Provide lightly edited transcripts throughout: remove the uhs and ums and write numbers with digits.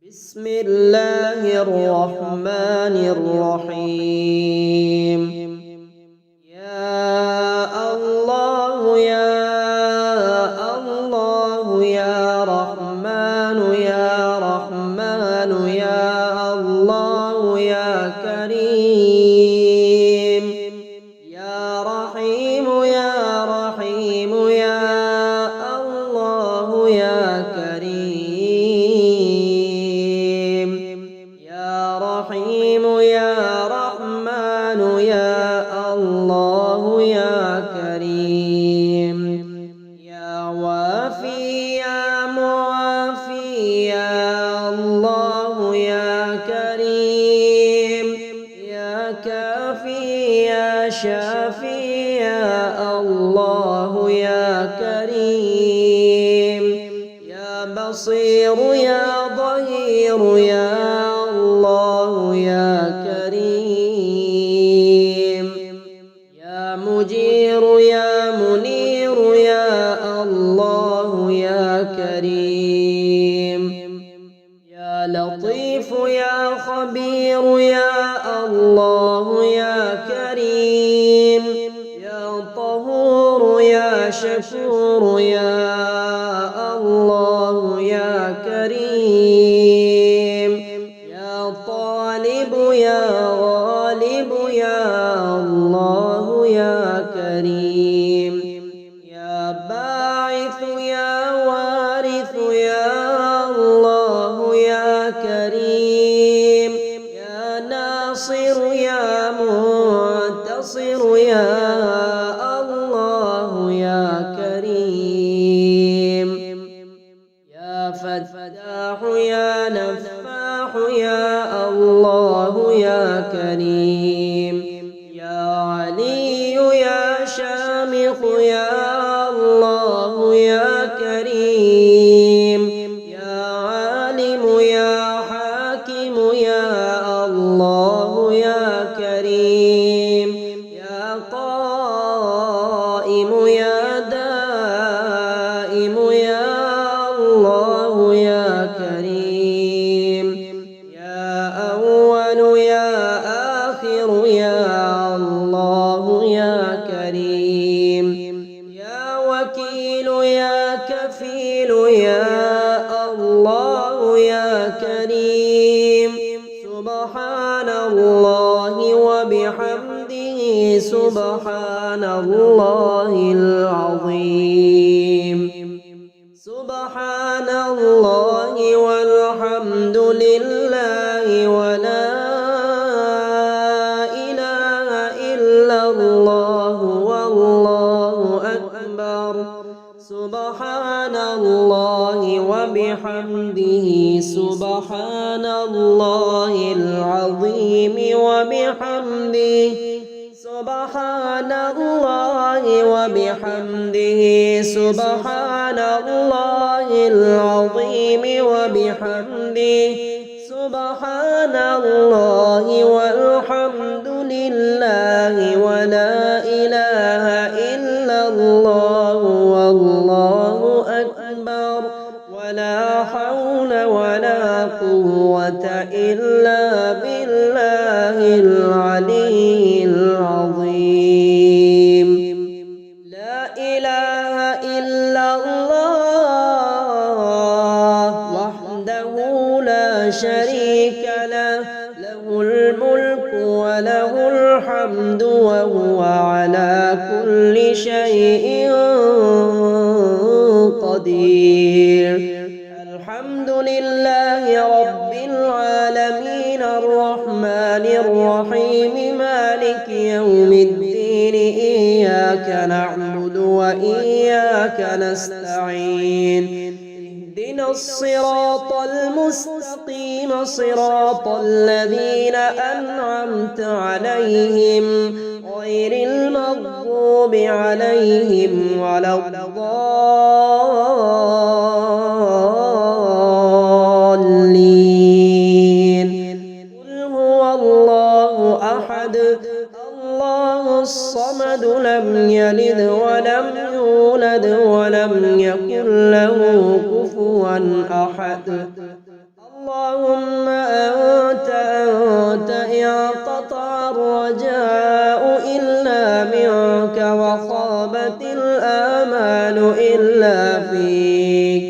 بسم الله الرحمن الرحيم. يا الله يا الله يا رحمن يا رحمن يا الله يا كريم. يا رحيم يا رحيم يا الله يا كريم. يا رحيم يا رحمن يا الله يا كريم. يا وافي يا معافي يا الله يا كريم. يا كافي يا شافي يا الله يا كريم. يا بصير يا ظهير يا الله يا كريم. يا مجير يا منير يا الله يا كريم. يا لطيف يا خبير يا الله يا كريم. يا طهور يا شكور يا الله يا كريم. يا طالب يا غالب يا الله يا كريم. يا باعث يا وارث يا الله يا كريم. يا ناصر يا منتصر يا الله يا كريم. يا فتاح يا نفاح يا الله يا كريم. يا علي يا شامخ يا الله يا كريم. يا عالم يا حاكم يا الله يا كريم. يا قائم يا دائم يا الله يا كريم. يا أول يا آخر يا الله يا كريم. يا وكيل يا كفيل يا الله يا كريم. سبحان الله وبحمده سبحان الله العظيم. سبحان الله والحمد لله ولا إله إلا الله والله أكبر. سبحان الله وبحمده سبحان الله العظيم وبحمده. سبحان الله وبحمده سبحان الله العظيم وبحمده. سبحان الله والحمد لله ولا إله إلا الله والله أكبر. ولا حول ولا قوة إلا بالله العلي العظيم. لا إله إلا الله وحده لا شريك له. له الملك وله الحمد وهو على كل شيء قدير. الحمد لله رب العالمين الرحمن الرحيم مالك يوم الدين. إياك نعبد وإياك نستعين. اهدنا الصراط المستقيم صراط الذين أنعمت عليهم غير المغضوب عليهم ولا الضالين. قل هو الله أحد الله الصمد لم يلد ولم يولد ولم يكن له كفوا أحد. الله اللهم أنت إن قطع الرجاء إلا منك وخابت الآمال إلا فيك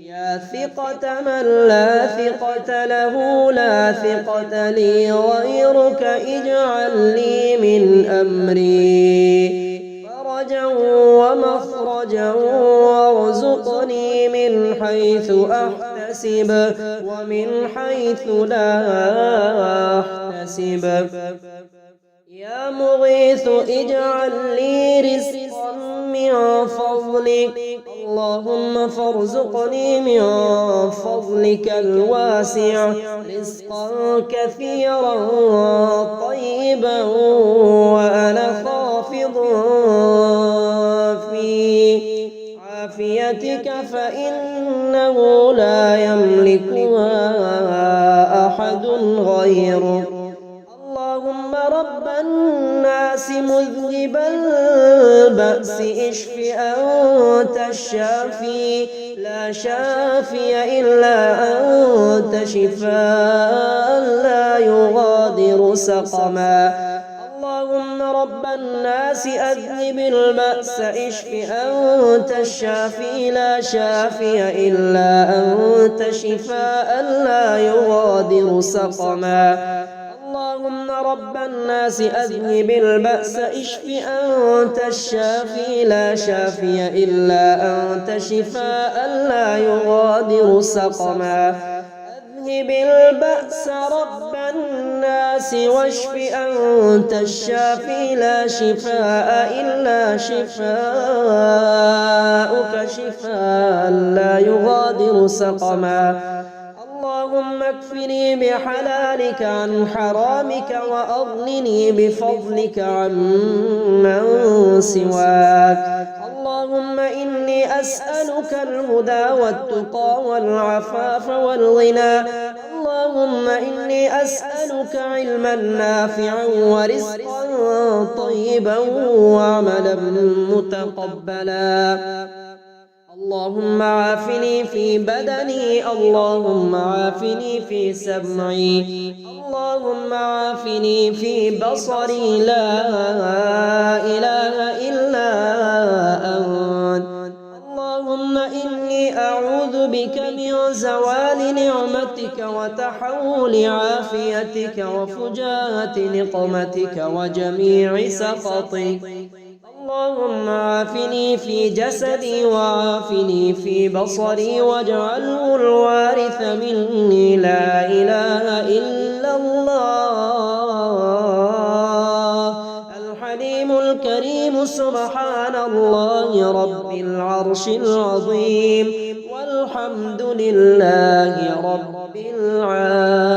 يا ثقة من لا ثقة له لا ثقة لي غيرك اجعل لي من أمري فرجا ومخرجا وارزقني من حيث أحتسب ومن حيث لا أحتسب يا مغيث اجعل لي رزقا من فضلك اللهم فارزقني من فضلك الواسع رزقا كثيرا طيبا وأنا خافض في عافيتك فإنه لا يملكها أحد غيرك اللهم رب الناس مذهب البأس اشف أنت الشافي لا شافي إلا أنت شفاء لا يغادر سقما اللهم رب الناس أذهب البأس اشف أنت الشافي لا شافي إلا أنت شفاء لا يغادر سقما اللهم رب الناس أذهب البأس اشف أنت الشافي لا شافي إلا أنت شفاء لا يغادر سقما أذهب البأس رب الناس واشف أنت الشافي لا شفاء إلا شفاءك شفاء لا يغادر سقما اللهم اكفني بحلالك عن حرامك وأغنني بفضلك عمن سواك اللهم إني أسألك الهدى والتقى والعفاف والغنى اللهم إني أسألك علما نافعا ورزقا طيبا وعملا متقبلا اللهم عافني في بدني اللهم عافني في سمعي اللهم عافني في بصري لا إله إلا أنت اللهم إني أعوذ بك من زوال نعمتك وتحول عافيتك وفجاءة نقمتك وجميع سخطك اللهم عافني في جسدي وعافني في بصري واجعله الوارث مني لا إله إلا الله الحليم الكريم سبحان الله رب العرش العظيم والحمد لله رب العالمين.